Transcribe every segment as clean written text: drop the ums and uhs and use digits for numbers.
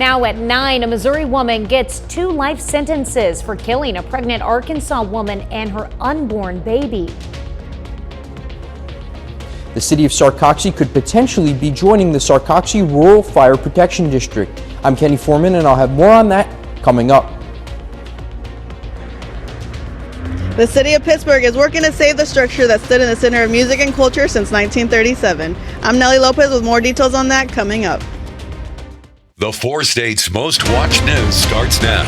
Now at 9, a Missouri woman gets 2 life sentences for killing a pregnant Arkansas woman and her unborn baby. The city of Sarcoxy could potentially be joining the Sarcoxy Rural Fire Protection District. I'm Kenny Foreman, and I'll have more on that coming up. The city of Pittsburgh is working to save the structure that stood in the center of music and culture since 1937. I'm Nellie Lopez with more details on that coming up. The 4 states' most watched news starts now.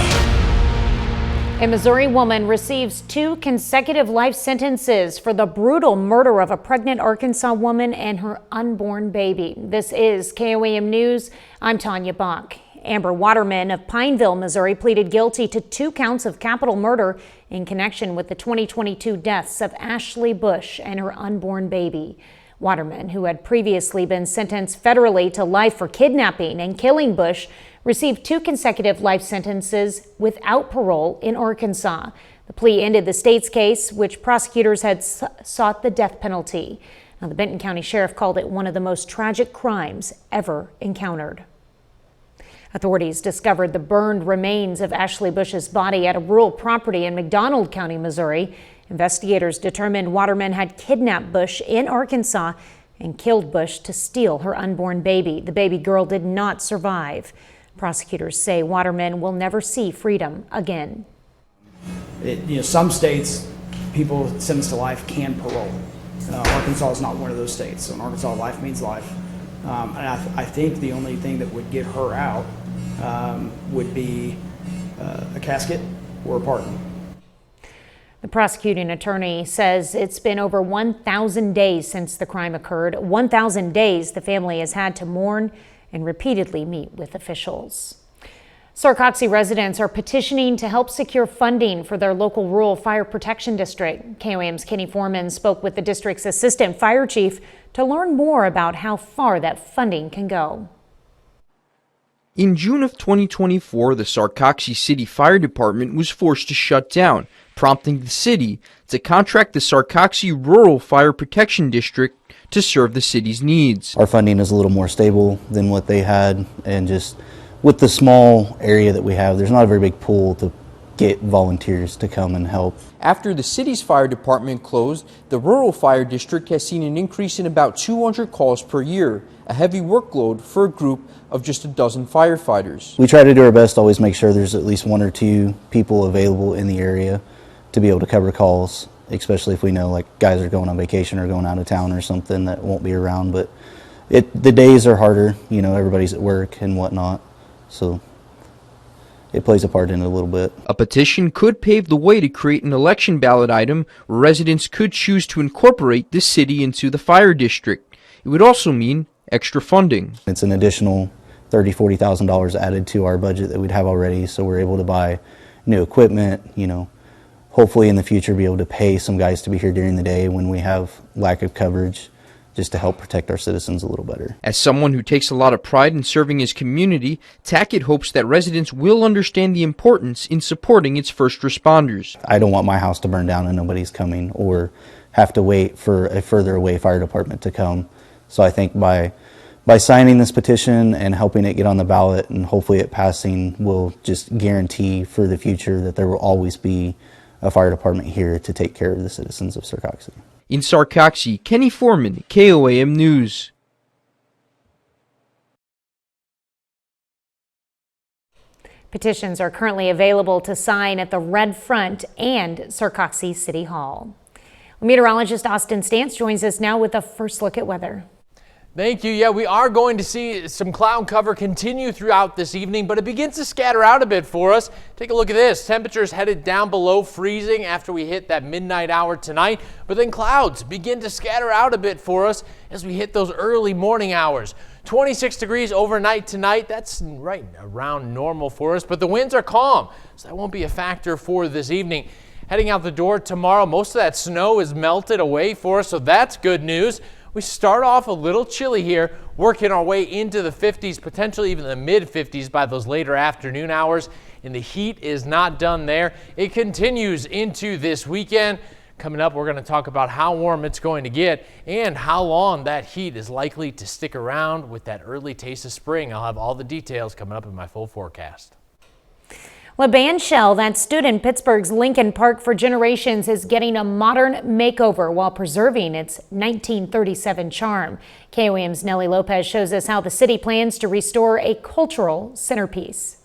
A Missouri woman receives 2 consecutive life sentences for the brutal murder of a pregnant Arkansas woman and her unborn baby. This is KOAM News. I'm Tanya Bach. Amber Waterman of Pineville, Missouri, pleaded guilty to 2 counts of capital murder in connection with the 2022 deaths of Ashley Bush and her unborn baby. Waterman, who had previously been sentenced federally to life for kidnapping and killing Bush, received 2 consecutive life sentences without parole in Arkansas. The plea ended the state's case, which prosecutors had sought the death penalty. Now, the Benton County Sheriff called it one of the most tragic crimes ever encountered. Authorities discovered the burned remains of Ashley Bush's body at a rural property in McDonald County, Missouri. Investigators determined Waterman had kidnapped Bush in Arkansas and killed Bush to steal her unborn baby. The baby girl did not survive. Prosecutors say Waterman will never see freedom again. Some states, people sentenced to life can parole. Arkansas is not one of those states. So in Arkansas, life means life. And I think the only thing that would get her out would be a casket or a pardon. The prosecuting attorney says it's been over 1,000 days since the crime occurred. 1,000 days the family has had to mourn and repeatedly meet with officials. Sarcoxy residents are petitioning to help secure funding for their local rural fire protection district. KOAM's Kenny Foreman spoke with the district's assistant fire chief to learn more about how far that funding can go. In June of 2024, the Sarcoxy City Fire Department was forced to shut down, prompting the city to contract the Sarcoxy Rural Fire Protection District to serve the city's needs. Our funding is a little more stable than what they had, and just with the small area that we have, there's not a very big pool to get volunteers to come and help. After the city's fire department closed, the rural fire district has seen an increase in about 200 calls per year, a heavy workload for a group of just a dozen firefighters. We try to do our best to always make sure there's at least 1 or 2 people available in the area to be able to cover calls, especially if we know like guys are going on vacation or going out of town or something that won't be around. But the days are harder, everybody's at work and whatnot, so it plays a part in it a little bit. A petition could pave the way to create an election ballot item where residents could choose to incorporate this city into the fire district. It would also mean extra funding. It's an additional $30,000, $40,000 added to our budget that we'd have already, so we're able to buy new equipment, hopefully in the future be able to pay some guys to be here during the day when we have lack of coverage, just to help protect our citizens a little better. As someone who takes a lot of pride in serving his community, Tackett hopes that residents will understand the importance in supporting its first responders. I don't want my house to burn down and nobody's coming, or have to wait for a further away fire department to come. So I think by signing this petition and helping it get on the ballot and hopefully it passing will just guarantee for the future that there will always be a fire department here to take care of the citizens of Sarcoxy. In Sarcoxy, Kenny Foreman, KOAM News. Petitions are currently available to sign at the Red Front and Sarcoxy City Hall. Meteorologist Austin Stantz joins us now with a first look at weather. Thank you. Yeah, we are going to see some cloud cover continue throughout this evening, but it begins to scatter out a bit for us. Take a look at this. Temperatures headed down below freezing after we hit that midnight hour tonight, but then clouds begin to scatter out a bit for us as we hit those early morning hours. 26 degrees overnight tonight. That's right around normal for us, but the winds are calm, so that won't be a factor for this evening. Heading out the door tomorrow, most of that snow is melted away for us, so that's good news. We start off a little chilly here, working our way into the 50s, potentially even the mid-50s by those later afternoon hours. And the heat is not done there. It continues into this weekend. Coming up, we're going to talk about how warm it's going to get and how long that heat is likely to stick around with that early taste of spring. I'll have all the details coming up in my full forecast. LeBan Shell, that stood in Pittsburgh's Lincoln Park for generations, is getting a modern makeover while preserving its 1937 charm. KOAM's Nellie Lopez shows us how the city plans to restore a cultural centerpiece.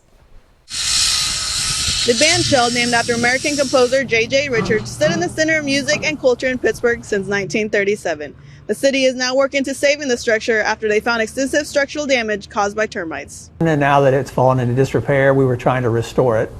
The band Shell, named after American composer J.J. Richards, stood in the center of music and culture in Pittsburgh since 1937. The city is now working to saving the structure after they found extensive structural damage caused by termites. And now that it's fallen into disrepair, we were trying to restore it.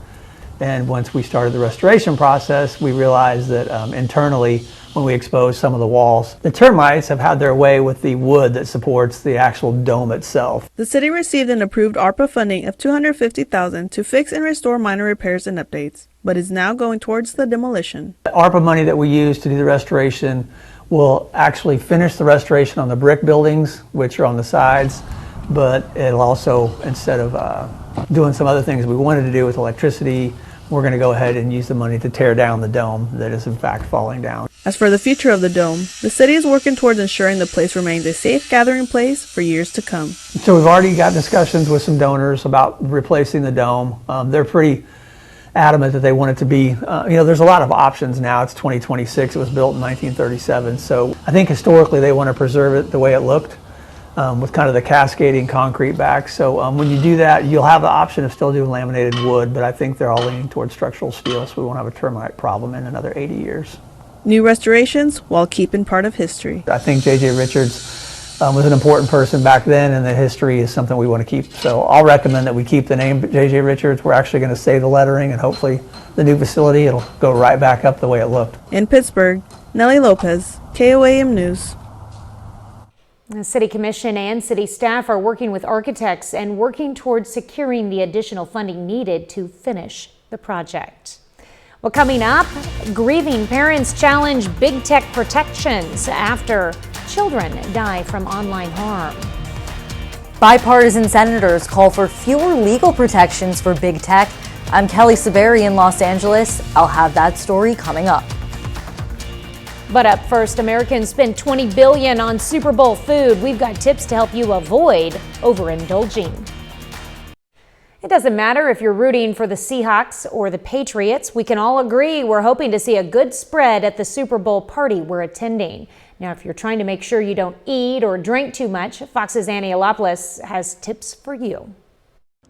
And once we started the restoration process, we realized that internally, when we exposed some of the walls, the termites have had their way with the wood that supports the actual dome itself. The city received an approved ARPA funding of $250,000 to fix and restore minor repairs and updates, but is now going towards the demolition. The ARPA money that we use to do the restoration will actually finish the restoration on the brick buildings, which are on the sides, but it'll also, instead of doing some other things we wanted to do with electricity, we're going to go ahead and use the money to tear down the dome that is in fact falling down. As for the future of the dome, the city is working towards ensuring the place remains a safe gathering place for years to come. So we've already got discussions with some donors about replacing the dome. They're pretty adamant that they want it to be, there's a lot of options now. It's 2026. It was built in 1937. So I think historically they want to preserve it the way it looked, with kind of the cascading concrete back. So when you do that, you'll have the option of still doing laminated wood, but I think they're all leaning towards structural steel, so we won't have a termite problem in another 80 years. New restorations while keeping part of history. I think J.J. Richards was an important person back then, and the history is something we want to keep. So I'll recommend that we keep the name J.J. Richards. We're actually going to save the lettering, and hopefully the new facility, it'll go right back up the way it looked. In Pittsburgh, Nellie Lopez, KOAM News. The City Commission and city staff are working with architects and working towards securing the additional funding needed to finish the project. Well, coming up, grieving parents challenge big tech protections after children die from online harm. Bipartisan senators call for fewer legal protections for big tech. I'm Kelly Saberi in Los Angeles. I'll have that story coming up. But up first, Americans spend $20 billion on Super Bowl food. We've got tips to help you avoid overindulging. It doesn't matter if you're rooting for the Seahawks or the Patriots. We can all agree we're hoping to see a good spread at the Super Bowl party we're attending. Now, if you're trying to make sure you don't eat or drink too much, Fox's Annie Alopoulos has tips for you.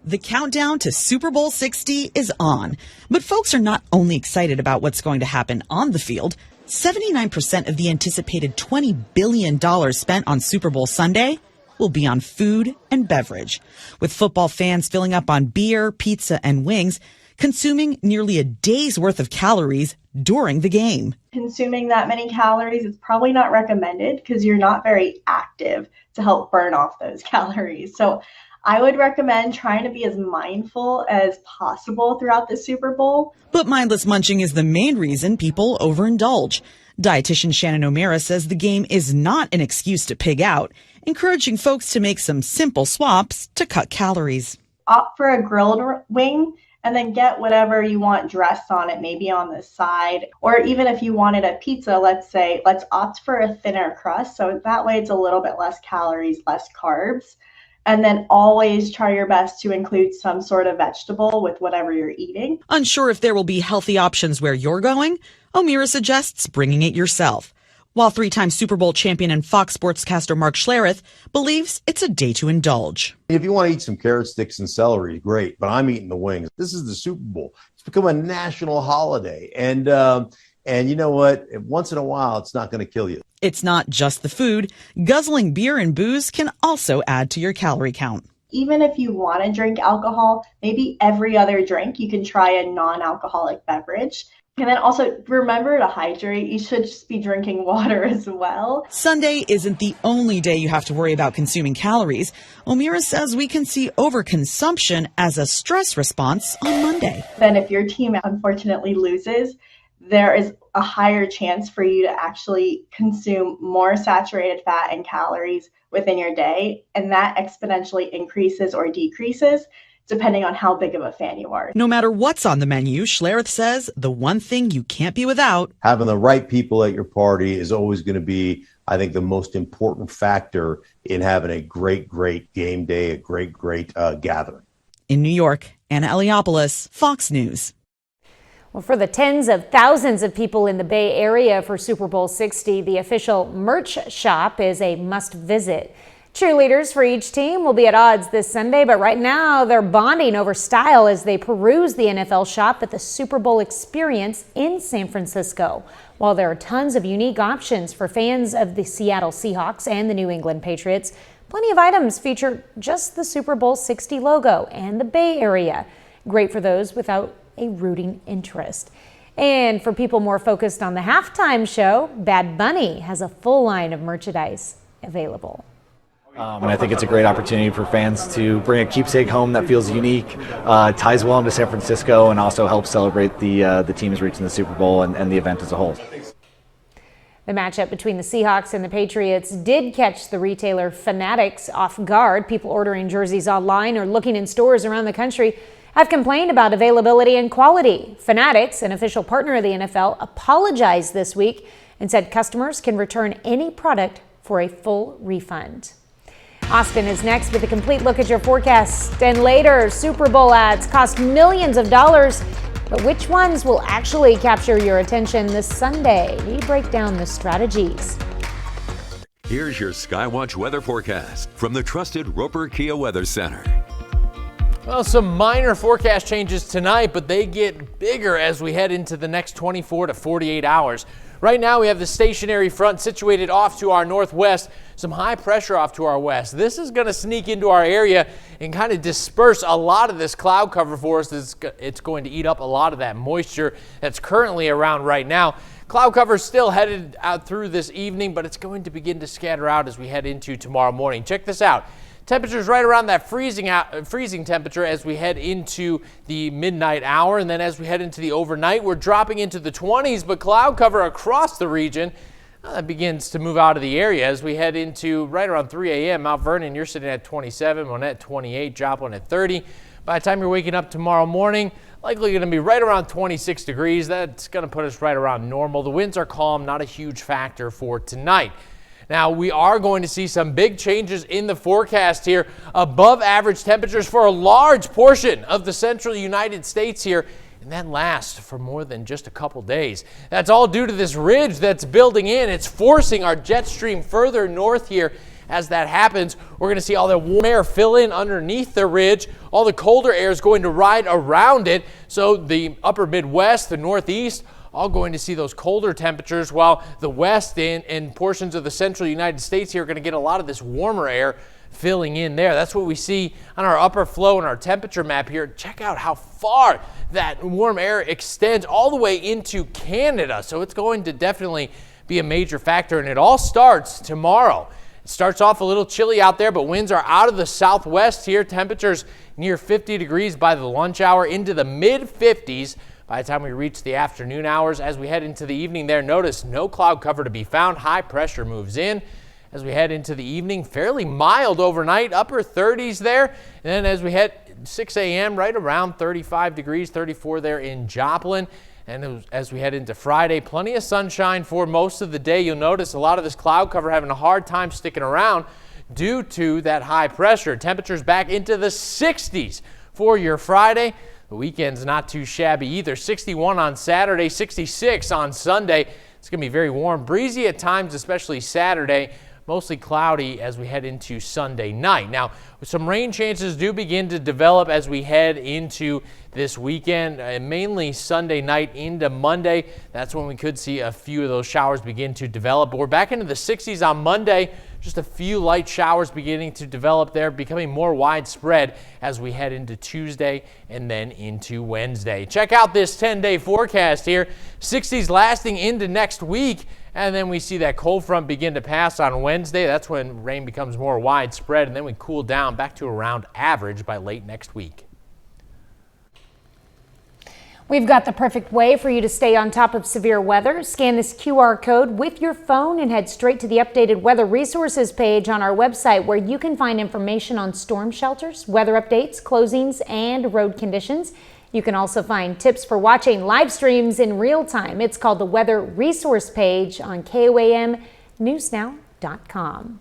The countdown to Super Bowl 60 is on, but folks are not only excited about what's going to happen on the field. 79% of the anticipated $20 billion spent on Super Bowl Sunday will be on food and beverage, with football fans filling up on beer, pizza, and wings, consuming nearly a day's worth of calories during the game. Consuming that many calories is probably not recommended because you're not very active to help burn off those calories. So I would recommend trying to be as mindful as possible throughout the Super Bowl. But mindless munching is the main reason people overindulge. Dietitian Shannon O'Meara says the game is not an excuse to pig out, encouraging folks to make some simple swaps to cut calories. Opt for a grilled wing and then get whatever you want dressed on it, maybe on the side. Or even if you wanted a pizza, let's opt for a thinner crust. So that way it's a little bit less calories, less carbs. And then always try your best to include some sort of vegetable with whatever you're eating. Unsure if there will be healthy options where you're going? O'Meara suggests bringing it yourself. While three-time Super Bowl champion and Fox sportscaster Mark Schlereth believes it's a day to indulge. If you want to eat some carrot sticks and celery, great, but I'm eating the wings. This is the Super Bowl. It's become a national holiday. And you know what? Once in a while, it's not going to kill you. It's not just the food. Guzzling beer and booze can also add to your calorie count. Even if you want to drink alcohol, maybe every other drink, you can try a non-alcoholic beverage. And then also remember to hydrate. You should just be drinking water as well. Sunday isn't the only day you have to worry about consuming calories. O'Meara says we can see overconsumption as a stress response on Monday. Then if your team unfortunately loses, there is a higher chance for you to actually consume more saturated fat and calories within your day. And that exponentially increases or decreases depending on how big of a fan you are. No matter what's on the menu, Schlereth says the one thing you can't be without. Having the right people at your party is always going to be, I think, the most important factor in having a great game day, a great gathering. In New York, Anna Eliopoulos, Fox News. Well, for the tens of thousands of people in the Bay Area for Super Bowl 60, the official merch shop is a must visit. Cheerleaders for each team will be at odds this Sunday, but right now they're bonding over style as they peruse the NFL shop at the Super Bowl Experience in San Francisco. While there are tons of unique options for fans of the Seattle Seahawks and the New England Patriots, plenty of items feature just the Super Bowl 60 logo and the Bay Area. Great for those without a rooting interest. And for people more focused on the halftime show, Bad Bunny has a full line of merchandise available. And I think it's a great opportunity for fans to bring a keepsake home that feels unique, ties well into San Francisco, and also helps celebrate the teams reaching the Super Bowl and the event as a whole. The matchup between the Seahawks and the Patriots did catch the retailer Fanatics off guard. People ordering jerseys online or looking in stores around the country have complained about availability and quality. Fanatics, an official partner of the NFL, apologized this week and said customers can return any product for a full refund. Austin is next with a complete look at your forecast. And later, Super Bowl ads cost millions of dollars, but which ones will actually capture your attention this Sunday? We break down the strategies. Here's your Skywatch weather forecast from the trusted Roper Kia Weather Center. Well, some minor forecast changes tonight, but they get bigger as we head into the next 24 to 48 hours. Right now, we have the stationary front situated off to our northwest, some high pressure off to our west. This is going to sneak into our area and kind of disperse a lot of this cloud cover for us. It's going to eat up a lot of that moisture that's currently around right now. Cloud cover is still headed out through this evening, but it's going to begin to scatter out as we head into tomorrow morning. Check this out. Temperatures right around that freezing temperature as we head into the midnight hour. And then as we head into the overnight, we're dropping into the 20s, but cloud cover across the region begins to move out of the area as we head into right around 3 a.m. Mount Vernon, you're sitting at 27, Monette 28, Joplin at 30. By the time you're waking up tomorrow morning, likely going to be right around 26 degrees. That's going to put us right around normal. The winds are calm, not a huge factor for tonight. Now, we are going to see some big changes in the forecast here. Above average temperatures for a large portion of the central United States here, and that lasts for more than just a couple days. That's all due to this ridge that's building in. It's forcing our jet stream further north here. As that happens, we're going to see all the warm air fill in underneath the ridge. All the colder air is going to ride around it. So the upper Midwest, the Northeast, all going to see those colder temperatures, while the west and portions of the central United States here are going to get a lot of this warmer air filling in there. That's what we see on our upper flow and our temperature map here. Check out how far that warm air extends all the way into Canada. So it's going to definitely be a major factor, and it all starts tomorrow. It starts off a little chilly out there, but winds are out of the southwest here. Temperatures near 50 degrees by the lunch hour, into the mid-50s by the time we reach the afternoon hours. As we head into the evening there, notice no cloud cover to be found. High pressure moves in. As we head into the evening, fairly mild overnight, upper 30s there. And then as we head 6 a.m., right around 35 degrees, 34 there in Joplin. And as we head into Friday, plenty of sunshine for most of the day. You'll notice a lot of this cloud cover having a hard time sticking around due to that high pressure. Temperatures back into the 60s for your Friday. The weekend's not too shabby either. 61 on Saturday, 66 on Sunday. It's going to be very warm, breezy at times, especially Saturday. Mostly cloudy as we head into Sunday night. Now, some rain chances do begin to develop as we head into this weekend, mainly Sunday night into Monday. That's when we could see a few of those showers begin to develop. But we're back into the 60s on Monday. Just a few light showers beginning to develop there, becoming more widespread as we head into Tuesday and then into Wednesday. Check out this 10-day forecast here. 60s lasting into next week. And then we see that cold front begin to pass on Wednesday. That's when rain becomes more widespread, and then we cool down back to around average by late next week. We've got the perfect way for you to stay on top of severe weather. Scan this QR code with your phone and head straight to the updated weather resources page on our website, where you can find information on storm shelters, weather updates, closings, and road conditions. You can also find tips for watching live streams in real time. It's called the Weather Resource page on KOAMNewsNow.com.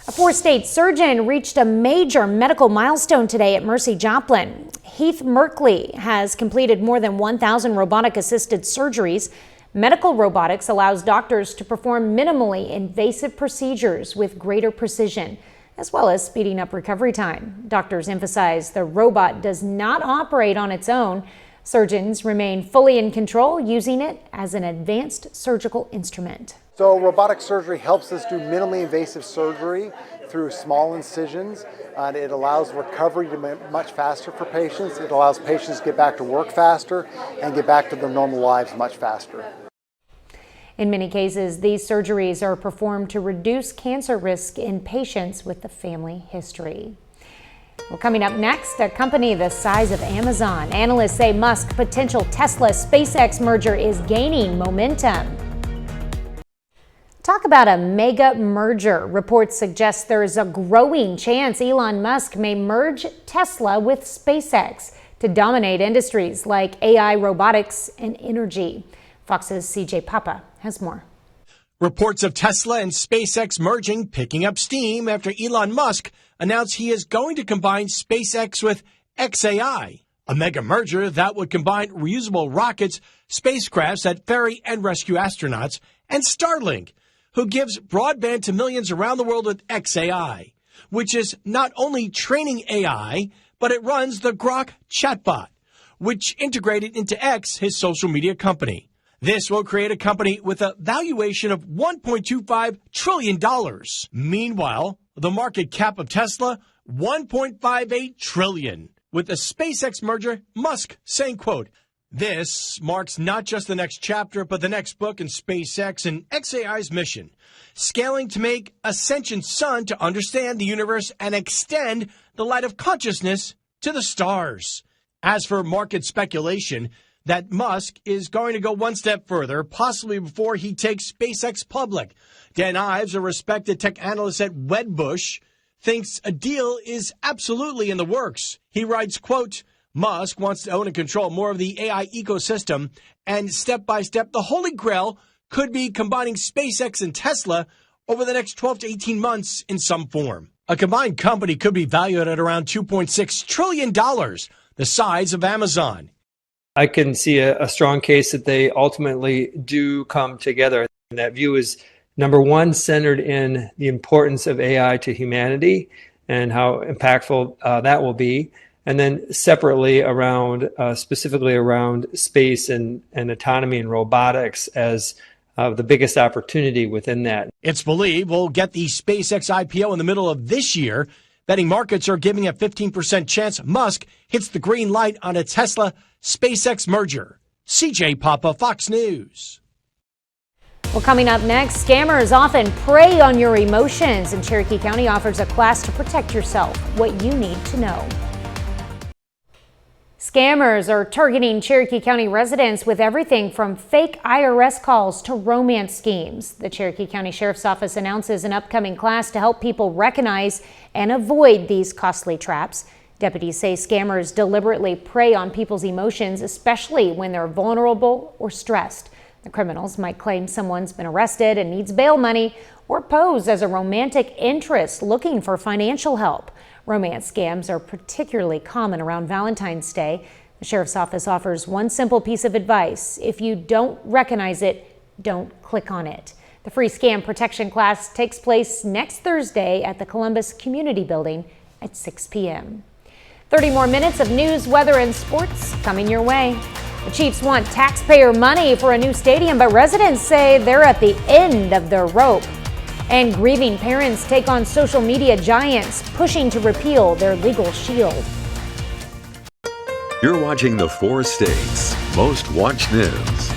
A 4-state surgeon reached a major medical milestone today at Mercy Joplin. Heath Merkley has completed more than 1,000 robotic-assisted surgeries. Medical robotics allows doctors to perform minimally invasive procedures with greater precision, as well as speeding up recovery time. Doctors emphasize the robot does not operate on its own. Surgeons remain fully in control, using it as an advanced surgical instrument. So robotic surgery helps us do minimally invasive surgery through small incisions, and it allows recovery to be much faster for patients. It allows patients to get back to work faster and get back to their normal lives much faster. In many cases, these surgeries are performed to reduce cancer risk in patients with a family history. Well, coming up next, a company the size of Amazon. Analysts say Musk's potential Tesla-SpaceX merger is gaining momentum. Talk about a mega merger. Reports suggest there is a growing chance Elon Musk may merge Tesla with SpaceX to dominate industries like AI, robotics, and energy. Fox's CJ Papa has more. Reports of Tesla and SpaceX merging picking up steam after Elon Musk announced he is going to combine SpaceX with XAI, a mega merger that would combine reusable rockets, spacecrafts that ferry and rescue astronauts, and Starlink, who gives broadband to millions around the world with XAI, which is not only training AI, but it runs the Grok chatbot, which integrated into X, his social media company. This will create a company with a valuation of $1.25 trillion. Meanwhile, the market cap of Tesla, $1.58 trillion. With the SpaceX merger, Musk saying, quote, "This marks not just the next chapter, but the next book in SpaceX and XAI's mission, scaling to make Ascension's sun to understand the universe and extend the light of consciousness to the stars." As for market speculation that Musk is going to go one step further, possibly before he takes SpaceX public, Dan Ives, a respected tech analyst at Wedbush, thinks a deal is absolutely in the works. He writes, quote, "Musk wants to own and control more of the AI ecosystem, and step by step, the holy grail could be combining SpaceX and Tesla over the next 12 to 18 months in some form. A combined company could be valued at around $2.6 trillion, the size of Amazon. I can see a strong case that they ultimately do come together. And that view is, number one, centered in the importance of AI to humanity and how impactful that will be. And then separately around, specifically around space and autonomy and robotics as the biggest opportunity within that. It's believed we'll get the SpaceX IPO in the middle of this year. Betting markets are giving a 15% chance Musk hits the green light on a Tesla-SpaceX merger. CJ Papa, Fox News. Well, coming up next, scammers often prey on your emotions, and Cherokee County offers a class to protect yourself. What you need to know. Scammers are targeting Cherokee County residents with everything from fake IRS calls to romance schemes. The Cherokee County Sheriff's Office announces an upcoming class to help people recognize and avoid these costly traps. Deputies say scammers deliberately prey on people's emotions, especially when they're vulnerable or stressed. The criminals might claim someone's been arrested and needs bail money, or pose as a romantic interest looking for financial help. Romance scams are particularly common around Valentine's Day. The Sheriff's Office offers one simple piece of advice. If you don't recognize it, don't click on it. The free scam protection class takes place next Thursday at the Columbus Community Building at 6 p.m. 30 more minutes of news, weather, and sports coming your way. The Chiefs want taxpayer money for a new stadium, but residents say they're at the end of their rope. And grieving parents take on social media giants pushing to repeal their legal shield. You're watching the 4 States Most Watched News.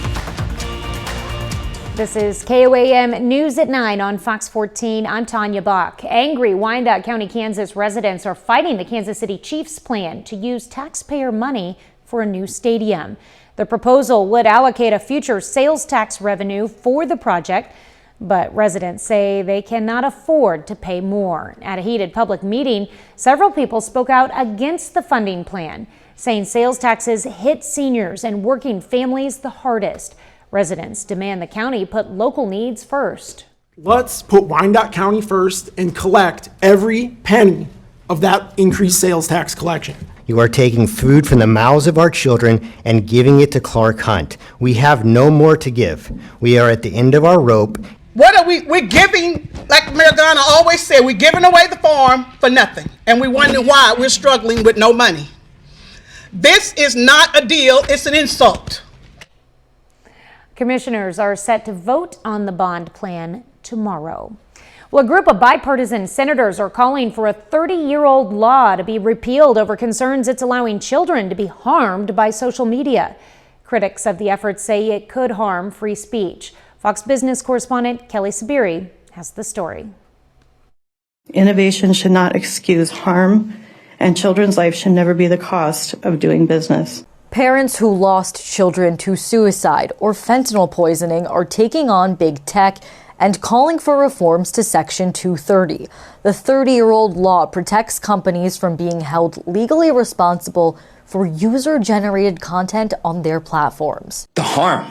This is KOAM News at 9 on Fox 14. I'm Tanya Bach. Angry Wyandotte County, Kansas residents are fighting the Kansas City Chiefs' plan to use taxpayer money for a new stadium. The proposal would allocate a future sales tax revenue for the project, but residents say they cannot afford to pay more. At a heated public meeting, several people spoke out against the funding plan, saying sales taxes hit seniors and working families the hardest. Residents demand the county put local needs first. Let's put Wyandotte County first and collect every penny of that increased sales tax collection. You are taking food from the mouths of our children and giving it to Clark Hunt. We have no more to give. We are at the end of our rope. What are we're giving, like Mayor Donna always said, we're giving away the farm for nothing. And we wonder why we're struggling with no money. This is not a deal, it's an insult. Commissioners are set to vote on the bond plan tomorrow. Well, a group of bipartisan senators are calling for a 30-year-old law to be repealed over concerns it's allowing children to be harmed by social media. Critics of the effort say it could harm free speech. Fox Business correspondent Kelly Sabiri has the story. Innovation should not excuse harm, and children's life should never be the cost of doing business. Parents who lost children to suicide or fentanyl poisoning are taking on big tech and calling for reforms to Section 230. The 30-year-old law protects companies from being held legally responsible for user-generated content on their platforms. The harm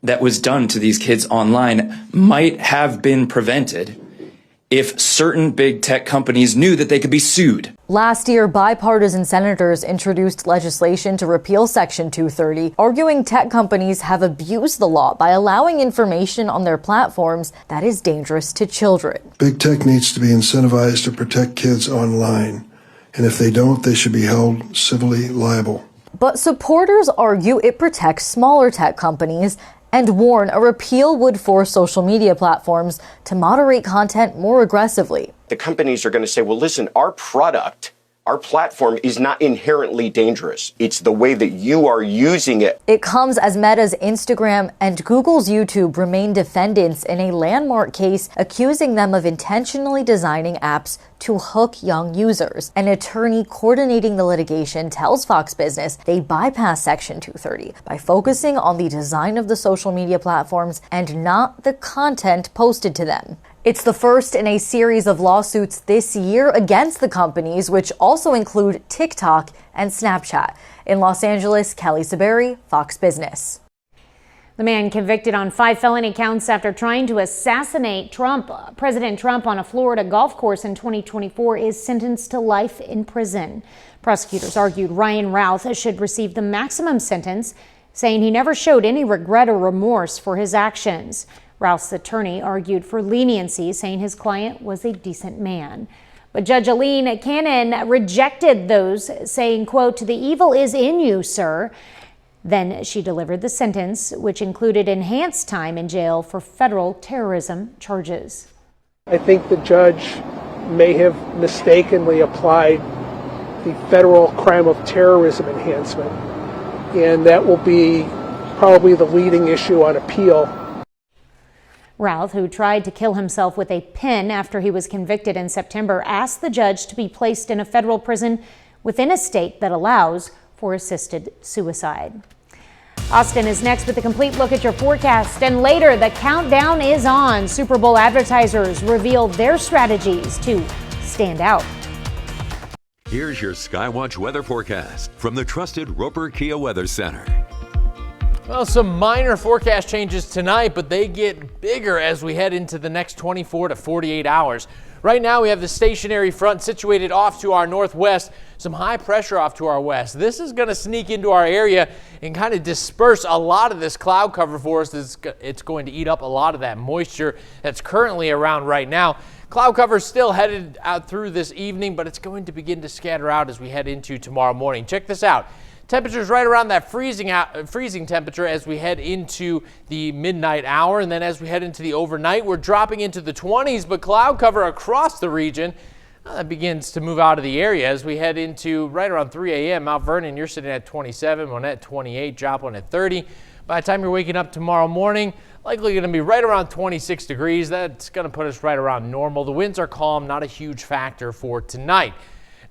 that was done to these kids online might have been prevented if certain big tech companies knew that they could be sued. Last year, bipartisan senators introduced legislation to repeal Section 230, arguing tech companies have abused the law by allowing information on their platforms that is dangerous to children. Big tech needs to be incentivized to protect kids online, and if they don't, they should be held civilly liable. But supporters argue it protects smaller tech companies and warn a repeal would force social media platforms to moderate content more aggressively. The companies are going to say, well, listen, our product, our platform is not inherently dangerous. It's the way that you are using it. It comes as Meta's Instagram and Google's YouTube remain defendants in a landmark case accusing them of intentionally designing apps to hook young users. An attorney coordinating the litigation tells Fox Business they bypassed Section 230 by focusing on the design of the social media platforms and not the content posted to them. It's the first in a series of lawsuits this year against the companies, which also include TikTok and Snapchat. In Los Angeles, Kelly Saberi, Fox Business. The man convicted on 5 felony counts after trying to assassinate President Trump on a Florida golf course in 2024 is sentenced to life in prison. Prosecutors argued Ryan Routh should receive the maximum sentence, saying he never showed any regret or remorse for his actions. Routh's attorney argued for leniency, saying his client was a decent man. But Judge Aline Cannon rejected those, saying, quote, "The evil is in you, sir." Then she delivered the sentence, which included enhanced time in jail for federal terrorism charges. I think the judge may have mistakenly applied the federal crime of terrorism enhancement, and that will be probably the leading issue on appeal. Routh, who tried to kill himself with a pen after he was convicted in September, asked the judge to be placed in a federal prison within a state that allows for assisted suicide. Austin is next with a complete look at your forecast. And later, the countdown is on. Super Bowl advertisers reveal their strategies to stand out. Here's your Skywatch weather forecast from the trusted Roper Kia Weather Center. Well, some minor forecast changes tonight, but they get bigger as we head into the next 24 to 48 hours. Right now, we have the stationary front situated off to our northwest, some high pressure off to our west. This is going to sneak into our area and kind of disperse a lot of this cloud cover for us. It's going to eat up a lot of that moisture that's currently around right now. Cloud cover is still headed out through this evening, but it's going to begin to scatter out as we head into tomorrow morning. Check this out. Temperatures right around that freezing temperature as we head into the midnight hour. And then as we head into the overnight, we're dropping into the 20s, but cloud cover across the region that begins to move out of the area as we head into right around 3 a.m. Mount Vernon, you're sitting at 27, Monette 28, Joplin at 30. By the time you're waking up tomorrow morning, likely going to be right around 26 degrees. That's going to put us right around normal. The winds are calm, not a huge factor for tonight.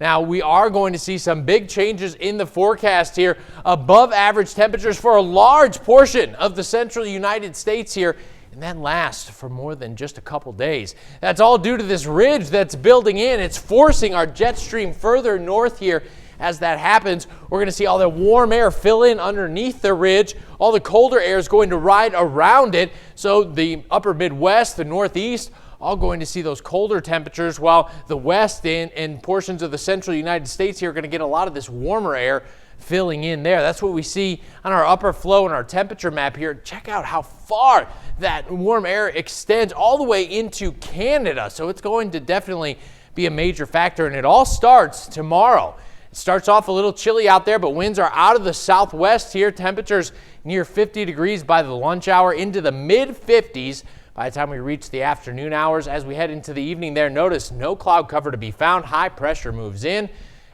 Now, we are going to see some big changes in the forecast here. Above average temperatures for a large portion of the central United States here, and that lasts for more than just a couple days. That's all due to this ridge that's building in. It's forcing our jet stream further north here. As that happens, we're going to see all the warm air fill in underneath the ridge. All the colder air is going to ride around it. So the upper Midwest, the Northeast, all going to see those colder temperatures, while the West and portions of the central United States here are going to get a lot of this warmer air filling in there. That's what we see on our upper flow and our temperature map here. Check out how far that warm air extends all the way into Canada. So it's going to definitely be a major factor, and it all starts tomorrow. It starts off a little chilly out there, but winds are out of the southwest here. Temperatures near 50 degrees by the lunch hour, into the mid-50s by the time we reach the afternoon hours. As we head into the evening there, notice no cloud cover to be found. High pressure moves in.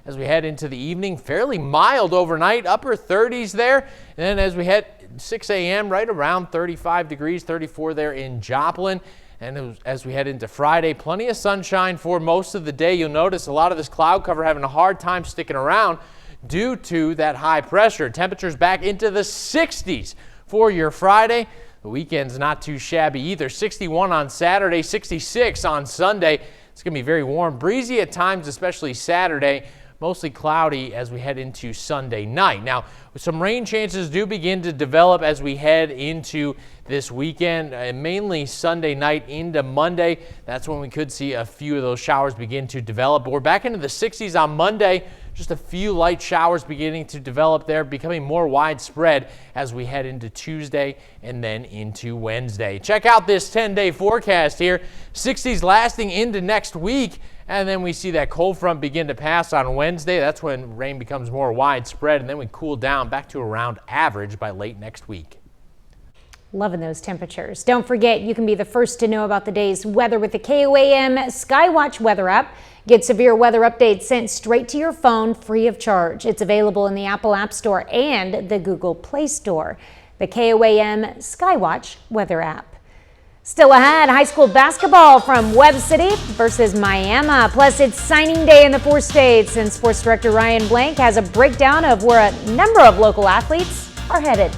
As we head into the evening, fairly mild overnight, upper 30s there. And then as we head 6 a.m., right around 35 degrees, 34 there in Joplin. And as we head into Friday, plenty of sunshine for most of the day. You'll notice a lot of this cloud cover having a hard time sticking around due to that high pressure. Temperatures back into the 60s for your Friday. The weekend's not too shabby either. 61 on Saturday, 66 on Sunday. It's going to be very warm, breezy at times, especially Saturday. Mostly cloudy as we head into Sunday night. Now, some rain chances do begin to develop as we head into this weekend, mainly Sunday night into Monday. That's when we could see a few of those showers begin to develop. But we're back into the 60s on Monday. Just a few light showers beginning to develop there, becoming more widespread as we head into Tuesday and then into Wednesday. Check out this 10-day forecast here. 60s lasting into next week. And then we see that cold front begin to pass on Wednesday. That's when rain becomes more widespread, and then we cool down back to around average by late next week. Loving those temperatures. Don't forget, you can be the first to know about the day's weather with the KOAM Skywatch weather app. Get severe weather updates sent straight to your phone free of charge. It's available in the Apple App Store and the Google Play Store. The KOAM Skywatch weather app. Still ahead, high school basketball from Webb City versus Miami. Plus, it's signing day in the 4 states, and sports director Ryan Blank has a breakdown of where a number of local athletes are headed.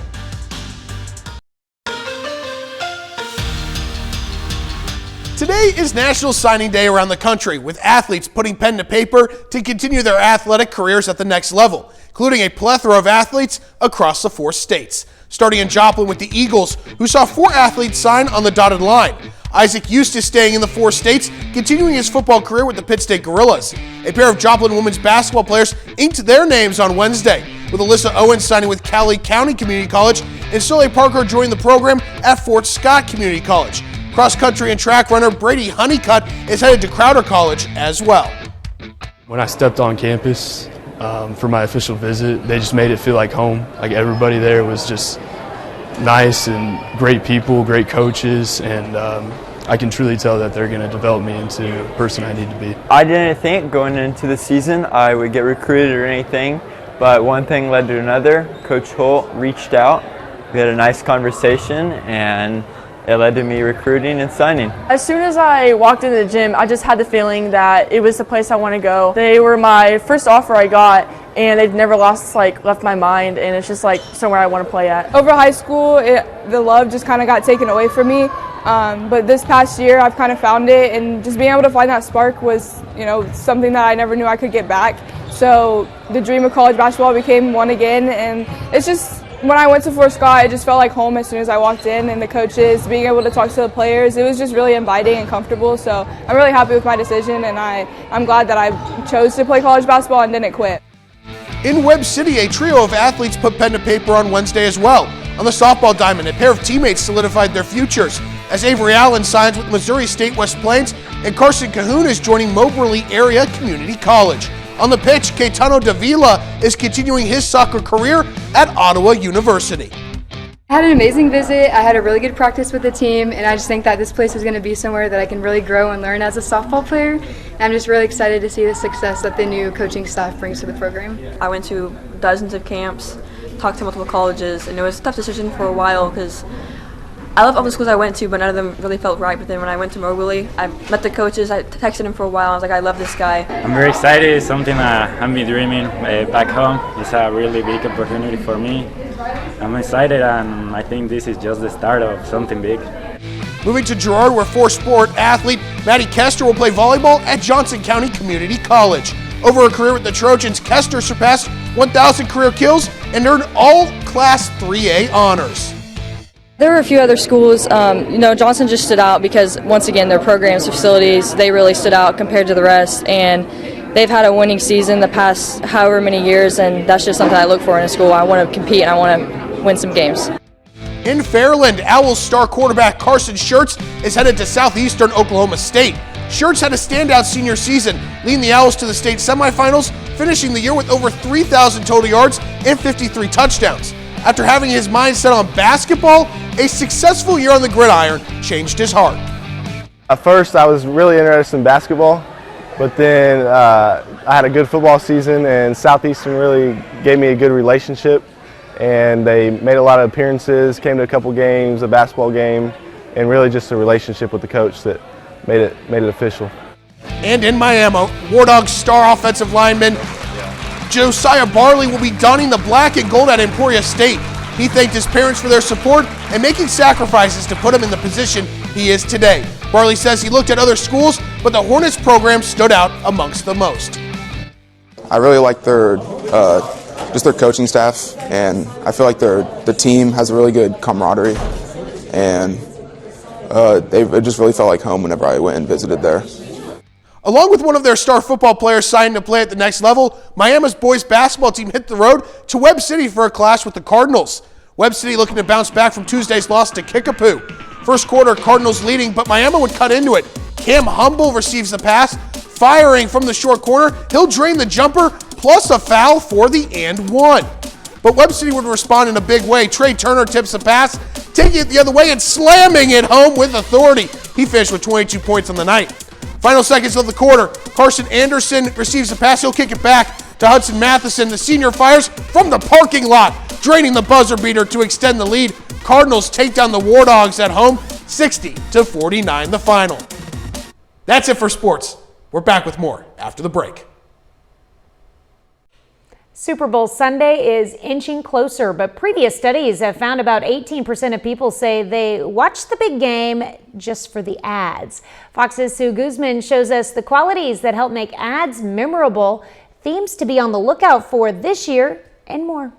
Today is National Signing Day around the country, with athletes putting pen to paper to continue their athletic careers at the next level, including a plethora of athletes across the 4 states. Starting in Joplin with the Eagles, who saw 4 athletes sign on the dotted line. Isaac Eustace staying in the 4 states, continuing his football career with the Pitt State Gorillas. A pair of Joplin women's basketball players inked their names on Wednesday, with Alyssa Owens signing with Cowley County Community College and Soleil Parker joining the program at Fort Scott Community College. Cross-country and track runner Brady Honeycutt is headed to Crowder College as well. When I stepped on campus for my official visit, they just made it feel like home. Like everybody there was just nice and great people, great coaches, and I can truly tell that they're going to develop me into the person I need to be. I didn't think going into the season I would get recruited or anything, but one thing led to another. Coach Holt reached out, we had a nice conversation, and it led to me recruiting and signing. As soon as I walked into the gym, I just had the feeling that it was the place I want to go. They were my first offer I got, and they've never left my mind, and it's just like somewhere I want to play at. Over high school, the love just kind of got taken away from me, but this past year I've kind of found it, and just being able to find that spark was, something that I never knew I could get back. So the dream of college basketball became one again, and it's just, when I went to Fort Scott, it just felt like home as soon as I walked in, and the coaches, being able to talk to the players, it was just really inviting and comfortable. So I'm really happy with my decision, and I'm glad that I chose to play college basketball and didn't quit. In Webb City, a trio of athletes put pen to paper on Wednesday as well. On the softball diamond, a pair of teammates solidified their futures as Avery Allen signs with Missouri State West Plains and Carson Cahoon is joining Moberly Area Community College. On the pitch, Caetano Davila is continuing his soccer career at Ottawa University. I had an amazing visit. I had a really good practice with the team, and I just think that this place is going to be somewhere that I can really grow and learn as a softball player. And I'm just really excited to see the success that the new coaching staff brings to the program. I went to dozens of camps, talked to multiple colleges, and it was a tough decision for a while because I love all the schools I went to, but none of them really felt right. But then when I went to Moberly, I met the coaches. I texted them for a while. I was like, I love this guy. I'm very excited. It's something I've been dreaming back home. It's a really big opportunity for me. I'm excited, and I think this is just the start of something big. Moving to Girard, where four-sport athlete Maddie Kester will play volleyball at Johnson County Community College. Over her career with the Trojans, Kester surpassed 1,000 career kills and earned all Class 3A honors. There were a few other schools. Johnson just stood out because, once again, their programs, facilities, they really stood out compared to the rest. And they've had a winning season the past however many years, and that's just something I look for in a school. I want to compete and I want to win some games. In Fairland, Owls star quarterback Carson Schertz is headed to Southeastern Oklahoma State. Schertz had a standout senior season, leading the Owls to the state semifinals, finishing the year with over 3,000 total yards and 53 touchdowns. After having his mind set on basketball, a successful year on the gridiron changed his heart. At first, I was really interested in basketball, but then I had a good football season, and Southeastern really gave me a good relationship, and they made a lot of appearances, came to a couple games, a basketball game, and really just a relationship with the coach that made it official. And in Miami, War Dogs star offensive lineman Josiah Barley will be donning the black and gold at Emporia State. He thanked his parents for their support and making sacrifices to put him in the position he is today. Barley says he looked at other schools, but the Hornets program stood out amongst the most. I really like their coaching staff, and I feel like the team has a really good camaraderie, and it just really felt like home whenever I went and visited there. Along with one of their star football players signing to play at the next level, Miami's boys basketball team hit the road to Webb City for a clash with the Cardinals. Webb City looking to bounce back from Tuesday's loss to Kickapoo. First quarter, Cardinals leading, but Miami would cut into it. Cam Humble receives the pass, firing from the short corner. He'll drain the jumper, plus a foul for the and one. But Webb City would respond in a big way. Trey Turner tips the pass, taking it the other way and slamming it home with authority. He finished with 22 points on the night. Final seconds of the quarter, Carson Anderson receives the pass. He'll kick it back to Hudson Matheson. The senior fires from the parking lot, draining the buzzer beater to extend the lead. Cardinals take down the War Dogs at home, 60-49 the final. That's it for sports. We're back with more after the break. Super Bowl Sunday is inching closer, but previous studies have found about 18% of people say they watch the big game just for the ads. Fox's Sue Guzman shows us the qualities that help make ads memorable, themes to be on the lookout for this year, and more.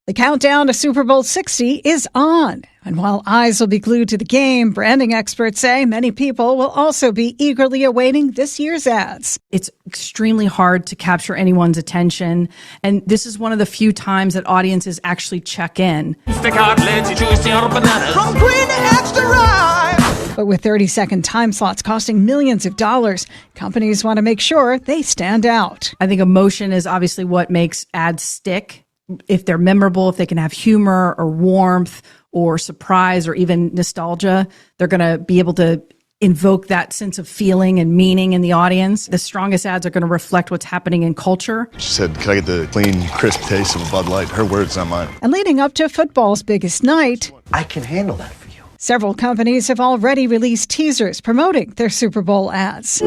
The countdown to Super Bowl 60 is on. And while eyes will be glued to the game, branding experts say many people will also be eagerly awaiting this year's ads. It's extremely hard to capture anyone's attention. And this is one of the few times that audiences actually check in. Stick out, let's choose your bananas. From green to extra ripe. But with 30-second time slots costing millions of dollars, companies want to make sure they stand out. I think emotion is obviously what makes ads stick. If they're memorable, if they can have humor or warmth or surprise or even nostalgia, they're going to be able to invoke that sense of feeling and meaning in the audience. The strongest ads are going to reflect what's happening in culture. She said, "Can I get the clean, crisp taste of a Bud Light?" Her words, not mine. And leading up to football's biggest night, I can handle that for you. Several companies have already released teasers promoting their Super Bowl ads.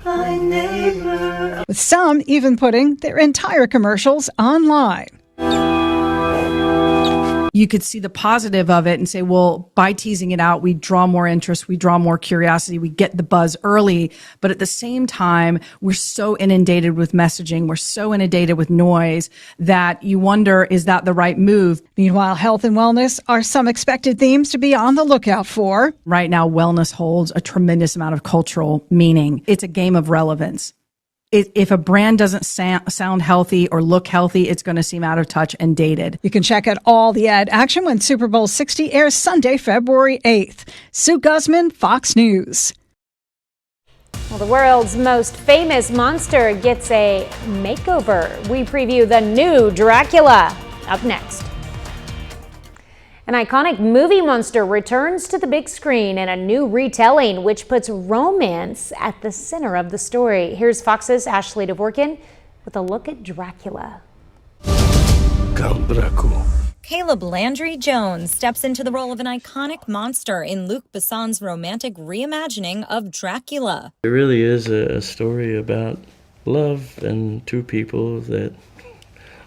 With some even putting their entire commercials online. You could see the positive of it and say, well, by teasing it out, we draw more interest, we draw more curiosity, we get the buzz early. But at the same time, we're so inundated with messaging, we're so inundated with noise that you wonder, is that the right move? Meanwhile, health and wellness are some expected themes to be on the lookout for. Right now, wellness holds a tremendous amount of cultural meaning. It's a game of relevance. If a brand doesn't sound healthy or look healthy, it's going to seem out of touch and dated. You can check out all the ad action when Super Bowl 60 airs Sunday, February 8th. Sue Guzman, Fox News. Well, the world's most famous monster gets a makeover. We preview the new Dracula up next. An iconic movie monster returns to the big screen in a new retelling, which puts romance at the center of the story. Here's Fox's Ashley Dvorkin with a look at Dracula. Count Dracula. Caleb Landry Jones steps into the role of an iconic monster in Luc Besson's romantic reimagining of Dracula. It really is a story about love and two people that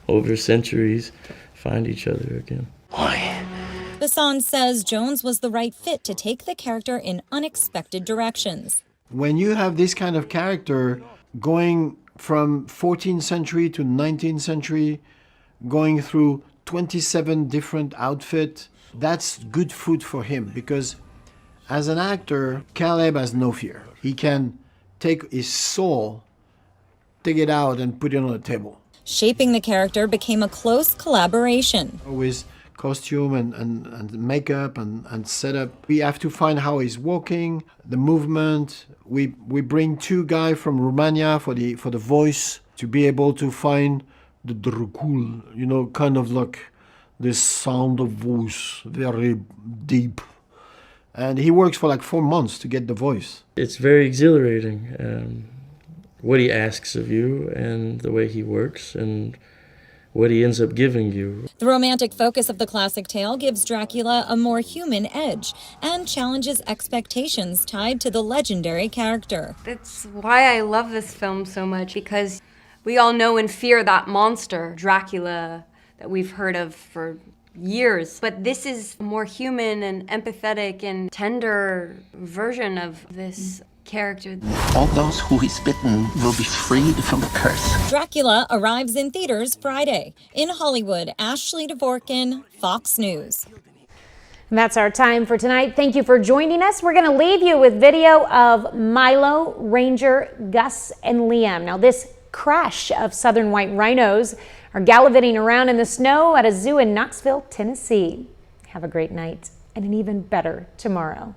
over centuries find each other again. Besson says Jones was the right fit to take the character in unexpected directions. When you have this kind of character going from 14th century to 19th century, going through 27 different outfits, that's good food for him, because as an actor, Caleb has no fear. He can take his soul, take it out and put it on the table. Shaping the character became a close collaboration. With costume and makeup and setup, we have to find how he's walking, the movement. We bring two guys from Romania for the voice to be able to find the dracul, you know, kind of like this sound of voice, very deep. And he works for like 4 months to get the voice. It's very exhilarating, what he asks of you and the way he works and what he ends up giving you. The romantic focus of the classic tale gives Dracula a more human edge and challenges expectations tied to the legendary character. That's why I love this film so much, because we all know and fear that monster, Dracula, that we've heard of for years. But this is a more human and empathetic and tender version of this character. All those who is bitten will be freed from the curse. Dracula arrives in theaters Friday. In Hollywood, Ashley Dvorkin, Fox News. And that's our time for tonight. Thank you for joining us. We're going to leave you with video of Milo, Ranger, Gus, and Liam. Now, this crash of southern white rhinos are gallivanting around in the snow at a zoo in Knoxville, Tennessee. Have a great night and an even better tomorrow.